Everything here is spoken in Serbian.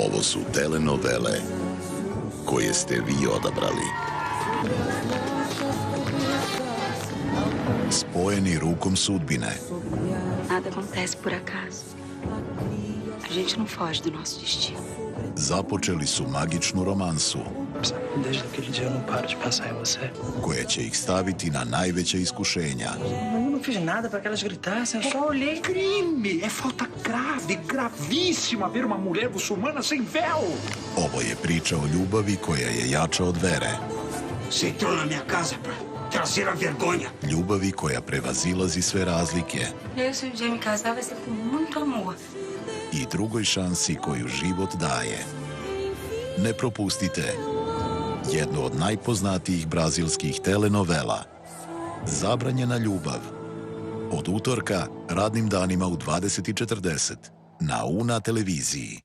Ovo su telenovele koje ste vi odabrali. Spojeni rukom sudbine. Nada acontece por acaso. A gente não foge do nosso destino. Započeli su magičnu romansu Desde aquele dia eu não paro de pensar em você. koja će ih staviti na najveća iskušenja. Eu não fiz nada para que elas gritassem, eu só olhei. Crime! É falta grave, gravíssima ver uma mulher muçulmana sem véu! Ovo je priča o ljubavi koja je jača od vere. Você entrou na minha casa pra trazer a vergonha. Ljubavi koja prevazilazi sve razlike Eu, se um dia me casar, vai ser com muito amor. i drugoj šansi koju život daje. Ne propustite jednu od najpoznatijih brazilskih telenovela Zabranjena ljubav. Od utorka radnim danima u 20:40 na Una televiziji.